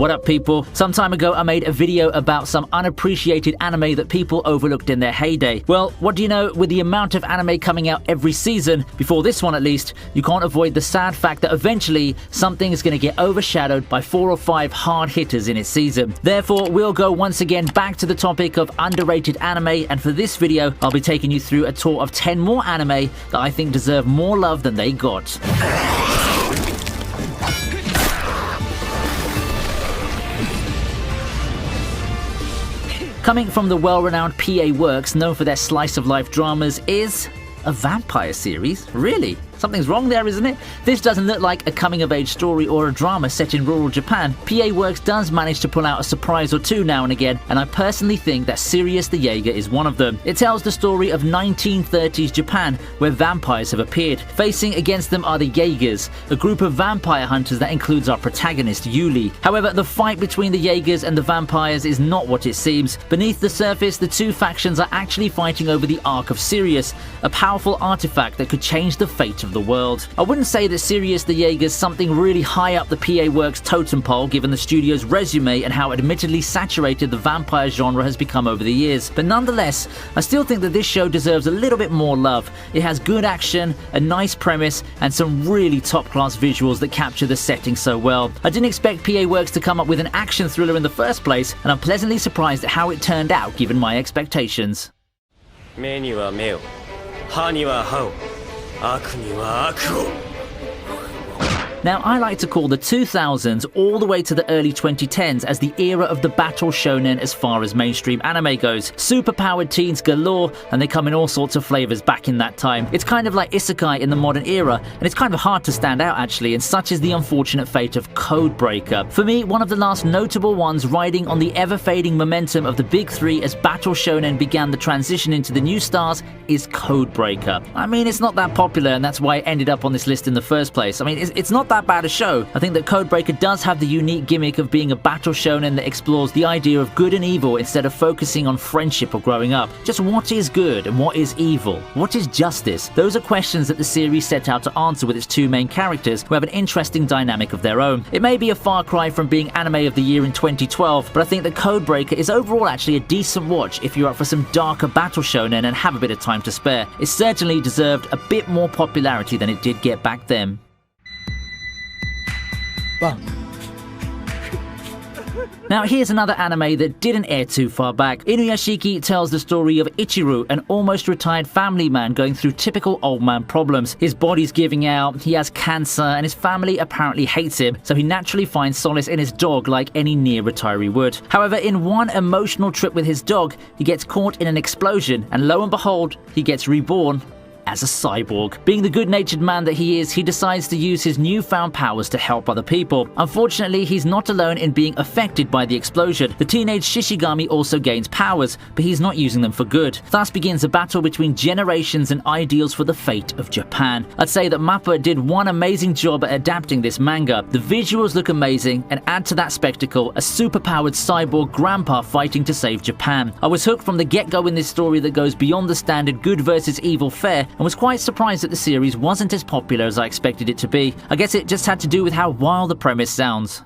What up, people? Some time ago I made a video about some unappreciated anime that people overlooked in their heyday. Well, what do you know, with the amount of anime coming out every season, before this one at least, you can't avoid the sad fact that eventually something is going to get overshadowed by 4 or 5 hard hitters in its season. Therefore, we'll go once again back to the topic of underrated anime, and for this video I'll be taking you through a tour of 10 more anime that I think deserve more love than they got. Coming from the well-renowned PA Works, known for their slice-of-life dramas, is a vampire series? Really? Something's wrong there, isn't it? This doesn't look like a coming-of-age story or a drama set in rural Japan. PA Works does manage to pull out a surprise or two now and again, and I personally think that Sirius the Jaeger is one of them. It tells the story of 1930s Japan, where vampires have appeared. Facing against them are the Jaegers, a group of vampire hunters that includes our protagonist, Yuli. However, the fight between the Jaegers and the vampires is not what it seems. Beneath the surface, the two factions are actually fighting over the Ark of Sirius, a powerful artifact that could change the fate of the world. I wouldn't say that Sirius the Jaeger is something really high up the PA Works totem pole given the studio's resume and how admittedly saturated the vampire genre has become over the years, but nonetheless, I still think that this show deserves a little bit more love. It has good action, a nice premise, and some really top-class visuals that capture the setting so well. I didn't expect PA Works to come up with an action thriller in the first place, and I'm pleasantly surprised at how it turned out given my expectations. Now, I like to call the 2000s all the way to the early 2010s as the era of the battle shonen as far as mainstream anime goes. Superpowered teens galore, and they come in all sorts of flavors back in that time. It's kind of like isekai in the modern era, and it's kind of hard to stand out actually, and such is the unfortunate fate of Codebreaker. For me, one of the last notable ones riding on the ever-fading momentum of the big three as battle shonen began the transition into the new stars is Codebreaker. I mean, it's not that popular, and that's why it ended up on this list in the first place. I mean, it's not that bad a show. I think that Codebreaker does have the unique gimmick of being a battle shonen that explores the idea of good and evil instead of focusing on friendship or growing up. Just what is good and what is evil? What is justice? Those are questions that the series set out to answer with its two main characters who have an interesting dynamic of their own. It may be a far cry from being anime of the year in 2012, but I think that Codebreaker is overall actually a decent watch if you're up for some darker battle shonen and have a bit of time to spare. It certainly deserved a bit more popularity than it did get back then. Now here's another anime that didn't air too far back. Inuyashiki tells the story of Ichiru, an almost retired family man going through typical old man problems. His body's giving out, he has cancer, and his family apparently hates him, so he naturally finds solace in his dog like any near retiree would. However, in one emotional trip with his dog, he gets caught in an explosion, and lo and behold, he gets reborn as a cyborg. Being the good-natured man that he is, he decides to use his newfound powers to help other people. Unfortunately, he's not alone in being affected by the explosion. The teenage Shishigami also gains powers, but he's not using them for good. Thus begins a battle between generations and ideals for the fate of Japan. I'd say that Mappa did one amazing job at adapting this manga. The visuals look amazing, and add to that spectacle a superpowered cyborg grandpa fighting to save Japan. I was hooked from the get-go in this story that goes beyond the standard good versus evil fare, and was quite surprised that the series wasn't as popular as I expected it to be. I guess it just had to do with how wild the premise sounds.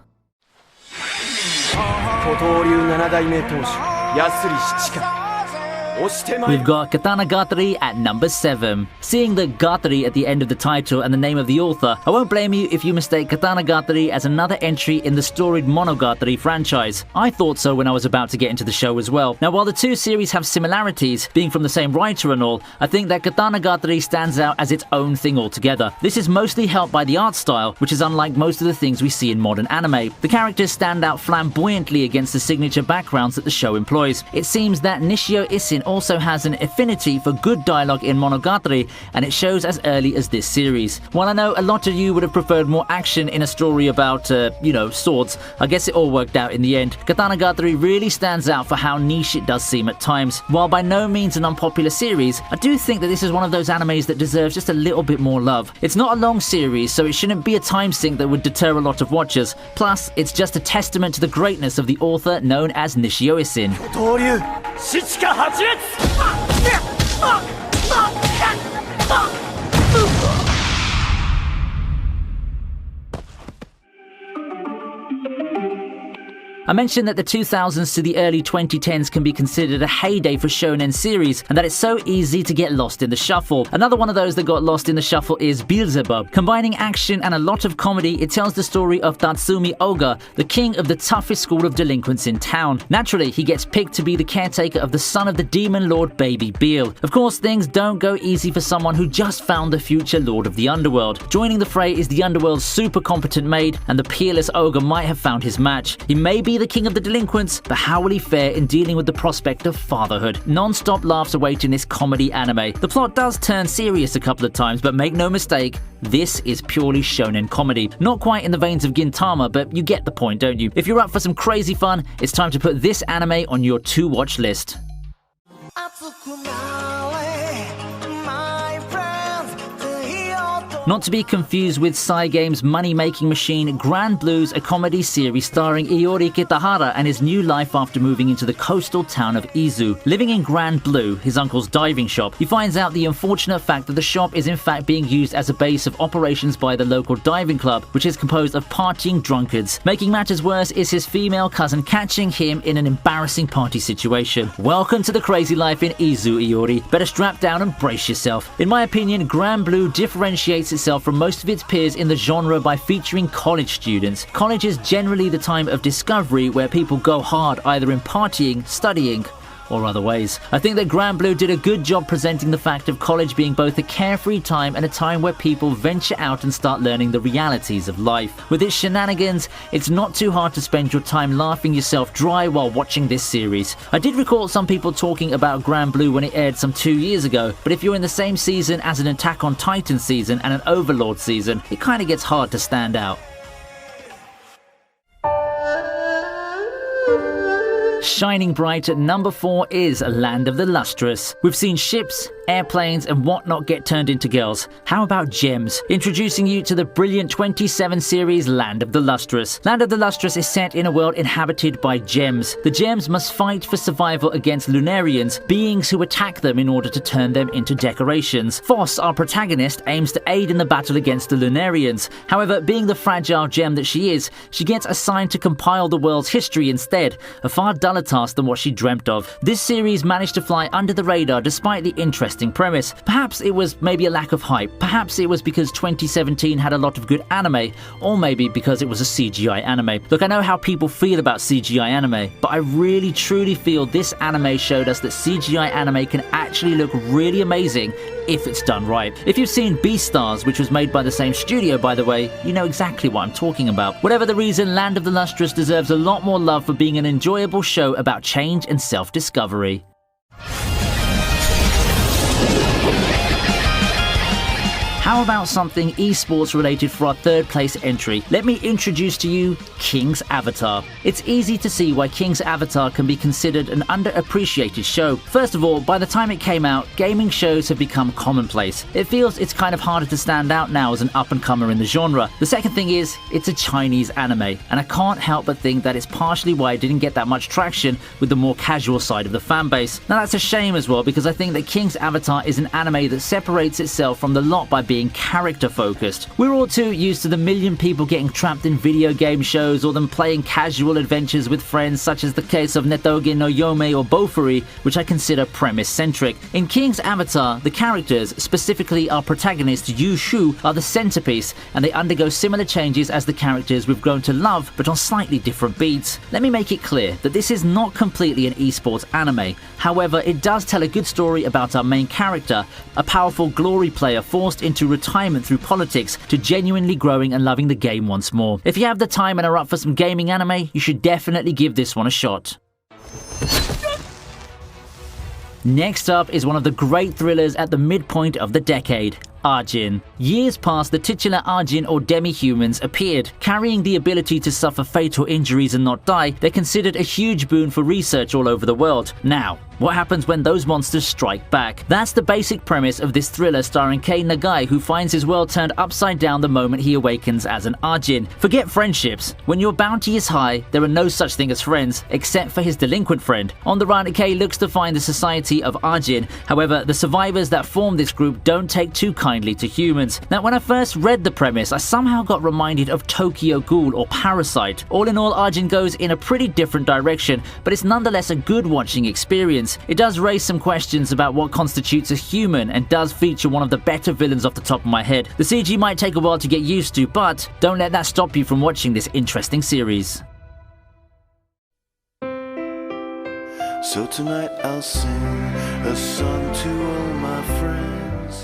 We've got Katanagatari at number 7. Seeing the Gatari at the end of the title and the name of the author, I won't blame you if you mistake Katanagatari as another entry in the storied Monogatari franchise. I thought so when I was about to get into the show as well. Now, while the two series have similarities, being from the same writer and all, I think that Katanagatari stands out as its own thing altogether. This is mostly helped by the art style, which is unlike most of the things we see in modern anime. The characters stand out flamboyantly against the signature backgrounds that the show employs. It seems that Nishio Isin also has an affinity for good dialogue in Monogatari, and it shows as early as this series. While I know a lot of you would have preferred more action in a story about, swords, I guess it all worked out in the end. Katanagatari really stands out for how niche it does seem at times. While by no means an unpopular series, I do think that this is one of those animes that deserves just a little bit more love. It's not a long series, so it shouldn't be a time sink that would deter a lot of watchers. Plus, it's just a testament to the greatness of the author known as Nishio Isin. I mentioned that the 2000s to the early 2010s can be considered a heyday for shonen series, and that it's so easy to get lost in the shuffle. Another one of those that got lost in the shuffle is Beelzebub. Combining action and a lot of comedy, it tells the story of Tatsumi Oga, the king of the toughest school of delinquents in town. Naturally, he gets picked to be the caretaker of the son of the demon lord Baby Beale. Of course, things don't go easy for someone who just found the future lord of the underworld. Joining the fray is the underworld's super competent maid, and the peerless ogre might have found his match. He may be the king of the delinquents, but how will he fare in dealing with the prospect of fatherhood? Non-stop laughs await in this comedy anime. The plot does turn serious a couple of times, but make no mistake, this is purely shonen comedy. Not quite in the veins of Gintama, but you get the point, don't you? If you're up for some crazy fun, it's time to put this anime on your to-watch list. Not to be confused with Cygame's money-making machine Grand Blue's, a comedy series starring Iori Kitahara and his new life after moving into the coastal town of Izu. Living in Grand Blue, his uncle's diving shop, he finds out the unfortunate fact that the shop is in fact being used as a base of operations by the local diving club, which is composed of partying drunkards. Making matters worse is his female cousin catching him in an embarrassing party situation. Welcome to the crazy life in Izu, Iori. Better strap down and brace yourself. In my opinion, Grand Blue differentiates itself from most of its peers in the genre by featuring college students. College is generally the time of discovery where people go hard either in partying, studying, or other ways. I think that Grand Blue did a good job presenting the fact of college being both a carefree time and a time where people venture out and start learning the realities of life. With its shenanigans, it's not too hard to spend your time laughing yourself dry while watching this series. I did recall some people talking about Grand Blue when it aired some 2 years ago, but if you're in the same season as an Attack on Titan season and an Overlord season, it kinda gets hard to stand out. Shining bright at number 4 is Land of the Lustrous. We've seen ships, airplanes and whatnot get turned into girls. How about gems? Introducing you to the brilliant 27 series Land of the Lustrous. Land of the Lustrous is set in a world inhabited by gems. The gems must fight for survival against Lunarians, beings who attack them in order to turn them into decorations. Voss, our protagonist, aims to aid in the battle against the Lunarians. However, being the fragile gem that she is, she gets assigned to compile the world's history instead, a far duller task than what she dreamt of. This series managed to fly under the radar despite the interesting premise. Perhaps it was maybe a lack of hype, perhaps it was because 2017 had a lot of good anime, or maybe because it was a CGI anime. Look, I know how people feel about CGI anime, but I really truly feel this anime showed us that CGI anime can actually look really amazing if it's done right. If you've seen Beastars, which was made by the same studio by the way, you know exactly what I'm talking about. Whatever the reason, Land of the Lustrous deserves a lot more love for being an enjoyable show about change and self-discovery. How about something esports related for our third place entry? Let me introduce to you King's Avatar. It's easy to see why King's Avatar can be considered an underappreciated show. First of all, by the time it came out, gaming shows have become commonplace. It feels it's kind of harder to stand out now as an up-and-comer in the genre. The second thing is, it's a Chinese anime, and I can't help but think that it's partially why it didn't get that much traction with the more casual side of the fanbase. Now that's a shame as well, because I think that King's Avatar is an anime that separates itself from the lot by being character focused. We're all too used to the million people getting trapped in video game shows or them playing casual adventures with friends, such as the case of Netoge no Yome or Bofuri, which I consider premise-centric. In King's Avatar, the characters, specifically our protagonist Yu Shu, are the centerpiece, and they undergo similar changes as the characters we've grown to love, but on slightly different beats. Let me make it clear that this is not completely an esports anime. However, it does tell a good story about our main character, a powerful glory player forced into retirement through politics to genuinely growing and loving the game once more. If you have the time and are up for some gaming anime, you should definitely give this one a shot. Next up is one of the great thrillers at the midpoint of the decade, Arjin. Years past, the titular Arjin or demi-humans appeared. Carrying the ability to suffer fatal injuries and not die, they're considered a huge boon for research all over the world. Now, what happens when those monsters strike back? That's the basic premise of this thriller starring Kei Nagai, who finds his world turned upside down the moment he awakens as an Arjin. Forget friendships. When your bounty is high, there are no such thing as friends, except for his delinquent friend. On the run, Kei looks to find the society of Arjin. However, the survivors that form this group don't take too kindly kindly to humans. Now, when I first read the premise, I somehow got reminded of Tokyo Ghoul or Parasite. All in all, Arjun goes in a pretty different direction, but it's nonetheless a good watching experience. It does raise some questions about what constitutes a human and does feature one of the better villains off the top of my head. The CG might take a while to get used to, but don't let that stop you from watching this interesting series. So tonight I'll sing a song to all my friends.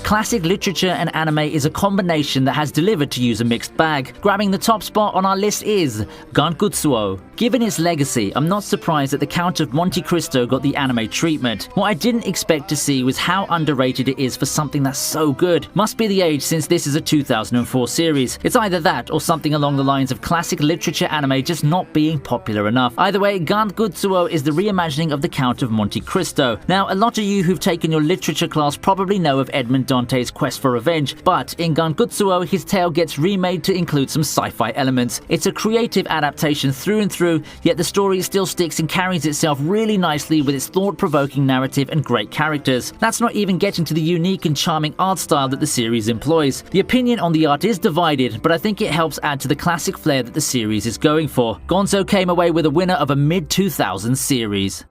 Classic literature and anime is a combination that has delivered to use a mixed bag. Grabbing the top spot on our list is Gankutsuou. Given its legacy, I'm not surprised that the Count of Monte Cristo got the anime treatment. What I didn't expect to see was how underrated it is for something that's so good. Must be the age, since this is a 2004 series. It's either that or something along the lines of classic literature anime just not being popular enough. Either way, Gankutsuou is the reimagining of the Count of Monte Cristo. Now, a lot of you who've taken your literature class probably know of Edmond Dante's quest for revenge, but in Gankutsuou, his tale gets remade to include some sci-fi elements. It's a creative adaptation through and through, yet the story still sticks and carries itself really nicely with its thought-provoking narrative and great characters. That's not even getting to the unique and charming art style that the series employs. The opinion on the art is divided, but I think it helps add to the classic flair that the series is going for. Gonzo came away with a winner of a mid-2000s series.